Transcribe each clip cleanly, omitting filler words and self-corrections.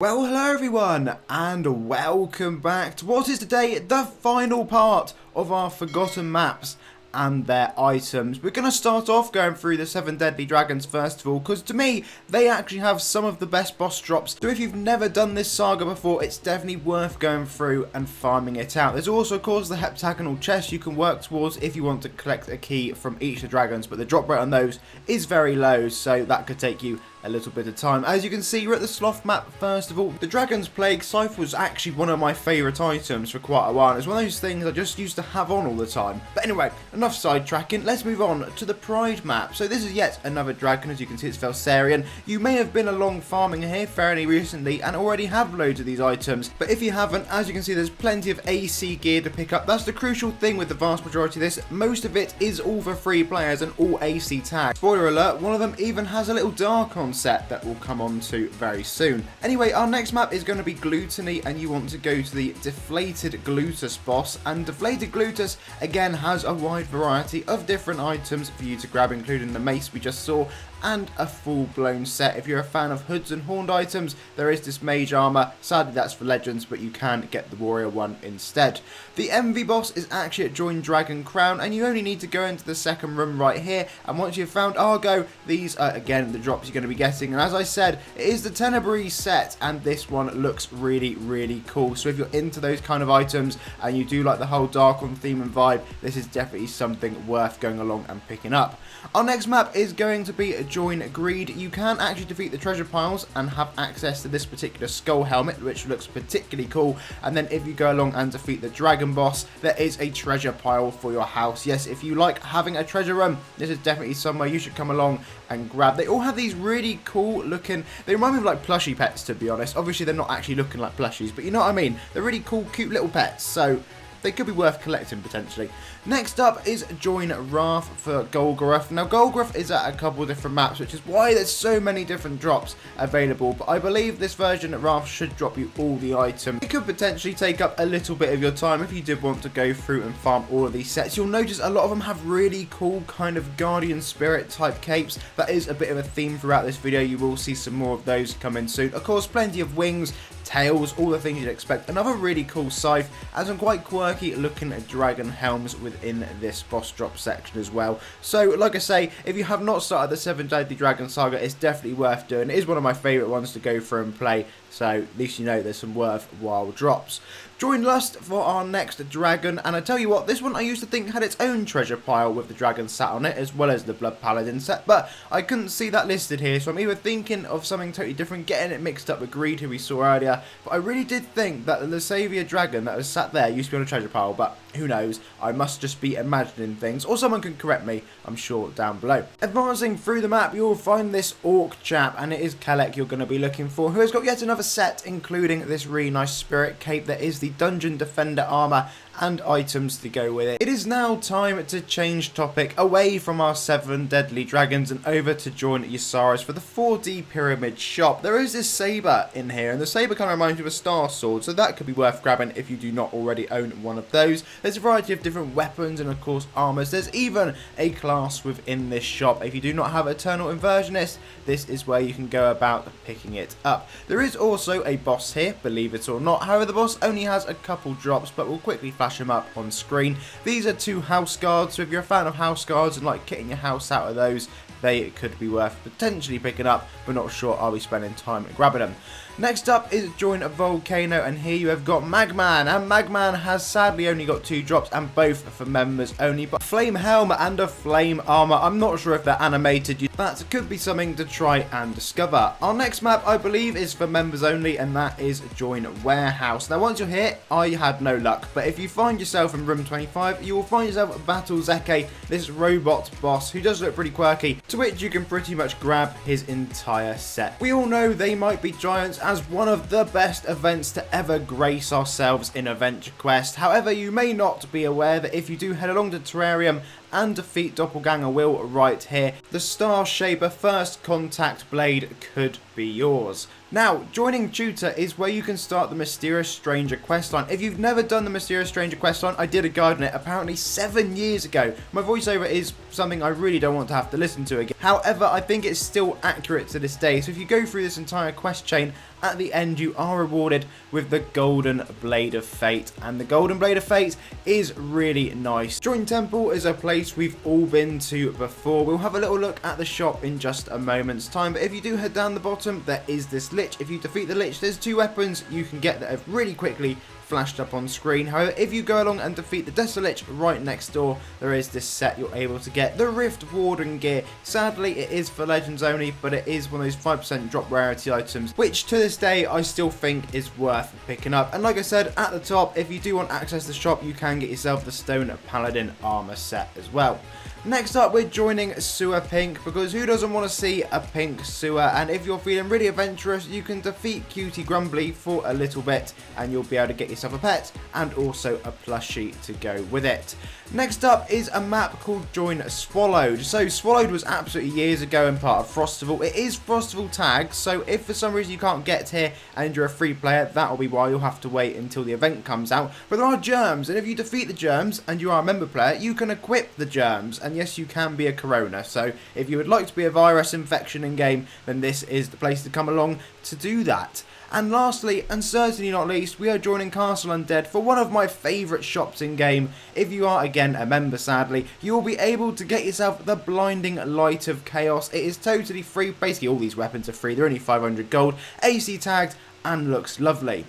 Well, hello everyone, and welcome back to what is today the final part of our Forgotten Maps and their items. We're going to start off going through the 7 Deadly Dragons first of all, because to me, they actually have some of the best boss drops. So if you've never done this saga before, it's definitely worth going through and farming it out. There's also, of course, the heptagonal chest you can work towards if you want to collect a key from each of the dragons, but the drop rate on those is very low, so that could take you a little bit of time. As you can see, we're at the sloth map first of all. The Dragon's Plague Scythe was actually one of my favourite items for quite a while. It's one of those things I just used to have on all the time. But anyway, enough sidetracking, let's move on to the Pride map. So this is yet another dragon. As you can see, it's Velsarian. You may have been along farming here fairly recently and already have loads of these items, but if you haven't, as you can see, there's plenty of AC gear to pick up. That's the crucial thing with the vast majority of this. Most of it is all for free players and all AC tags. Spoiler alert, one of them even has a little Darkon set that we'll come on to very soon. Anyway, our next map is going to be Gluttony, and you want to go to the Deflated Glutus boss, and Deflated Glutus again has a wide variety of different items for you to grab, including the mace we just saw and a full-blown set. If you're a fan of hoods and horned items, there is this mage armor. Sadly, that's for legends, but you can get the warrior one instead. The envy boss is actually at Join Dragon Crown, and you only need to go into the second room right here, and once you've found Argo, these are again the drops you're going to be getting. And as I said, it is the Tenebris set, and this one looks really cool. So if you're into those kind of items and you do like the whole Darkon theme and vibe, this is definitely something worth going along and picking up. Our next map is going to be Join Greed. You can actually defeat the treasure piles and have access to this particular skull helmet, which looks particularly cool. And then if you go along and defeat the dragon boss, there is a treasure pile for your house. Yes, if you like having a treasure room, this is definitely somewhere you should come along and grab. They all have these really cool looking, they remind me of like plushie pets, to be honest. Obviously they're not actually looking like plushies, but you know what I mean. They're really cool, cute little pets, so they could be worth collecting potentially. Next up is Join Wrath for Gruff. Now Gruff is at a couple of different maps, which is why there's so many different drops available, but I believe this version at Wrath should drop you all the items. It could potentially take up a little bit of your time if you did want to go through and farm all of these sets. You'll notice a lot of them have really cool kind of guardian spirit type capes. That is a bit of a theme throughout this video. You will see some more of those coming soon. Of course, plenty of wings, tails, all the things you'd expect. Another really cool scythe and some quite quirky looking dragon helms within this boss drop section as well. So like I say, if you have not started the 7 Deadly Dragon saga, it's definitely worth doing. It is one of my favourite ones to go through and play, so at least you know there's some worthwhile drops. Join Lust for our next dragon, and I tell you what, this one I used to think had its own treasure pile with the dragon sat on it, as well as the Blood Paladin set, but I couldn't see that listed here, so I'm either thinking of something totally different, getting it mixed up with Greed, who we saw earlier, but I really did think that the Saviour dragon that was sat there used to be on a treasure pile, but who knows, I must just be imagining things, or someone can correct me, I'm sure, down below. Advancing through the map, you'll find this orc chap, and it is Kelek you're going to be looking for, who has got yet another set, including this really nice spirit cape that is the Dungeon Defender armor and items to go with it. It is now time to change topic away from our 7 Deadly Dragons and over to join Yssaris for the 4D Pyramid shop. There is this saber in here, and the saber kind of reminds you of a star sword, so that could be worth grabbing if you do not already own one of those. There's a variety of different weapons and of course armors. There's even a class within this shop. If you do not have Eternal Inversionist, this is where you can go about picking it up. There is also a boss here, believe it or not. However, the boss only has a couple drops, but we'll quickly flash them up on screen. These are 2 house guards, so if you're a fan of house guards and like kitting your house out of those, they could be worth potentially picking up, but not sure I'll be spending time grabbing them. Next up is Join Volcano, and here you have got Magman, and Magman has sadly only got 2 drops, and both for members only, but Flame Helm and a Flame Armor. I'm not sure if they're animated, that could be something to try and discover. Our next map, I believe, is for members only, and that is Join Warehouse. Now once you're here, I had no luck, but if you find yourself in room 25, you will find yourself Battlezek, this robot boss, who does look pretty quirky, to which you can pretty much grab his entire set. We all know they might be giants as one of the best events to ever grace ourselves in Adventure Quest. However, you may not be aware that if you do head along to Terrarium and defeat Doppelganger Will right here, the Star Shaber First Contact Blade could be yours. Now, joining Tutor is where you can start the Mysterious Stranger questline. If you've never done the Mysterious Stranger questline, I did a guide on it apparently 7 years ago. My voiceover is something I really don't want to have to listen to again. However, I think it's still accurate to this day, so if you go through this entire quest chain at the end you are rewarded with the Golden Blade of Fate, and the Golden Blade of Fate is really nice. Join Temple is a place we've all been to before. We'll have a little look at the shop in just a moment's time, but if you do head down the bottom, there is this Lich. If you defeat the Lich, there's 2 weapons you can get that have really quickly flashed up on screen. However, if you go along and defeat the Desolich right next door, there is this set you're able to get, the Rift Warden gear. Sadly, it is for Legends only, but it is one of those 5% drop rarity items, which to this day I still think is worth picking up. And like I said at the top, if you do want access to the shop, you can get yourself the Stone Paladin armor set as well. Next up, we're joining Sewer Pink, because who doesn't want to see a pink sewer? And if you're feeling really adventurous, you can defeat Cutie Grumbly for a little bit, and you'll be able to get yourself a pet and also a plushie to go with it. Next up is a map called Join Swallowed. So Swallowed was absolutely years ago in part of Frostival. It is Frostival tagged, so if for some reason you can't get here and you're a free player, that'll be why you'll have to wait until the event comes out. But there are germs, and if you defeat the germs and you are a member player, you can equip the germs, and yes, you can be a corona. So if you would like to be a virus infection in game, then this is the place to come along to do that. And lastly, and certainly not least, we are joining Castle Undead for one of my favourite shops in game. If you are again a member, sadly, you will be able to get yourself the Blinding Light of Chaos. It is totally free. Basically all these weapons are free. They're only 500 gold, AC tagged, and looks lovely.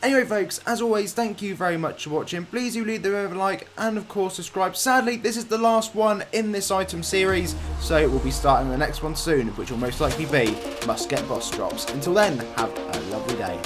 Anyway folks, as always, thank you very much for watching. Please do leave the video a like, and of course subscribe. Sadly, this is the last one in this item series, so we'll be starting the next one soon, which will most likely be Must Get Boss Drops. Until then, have a lovely day.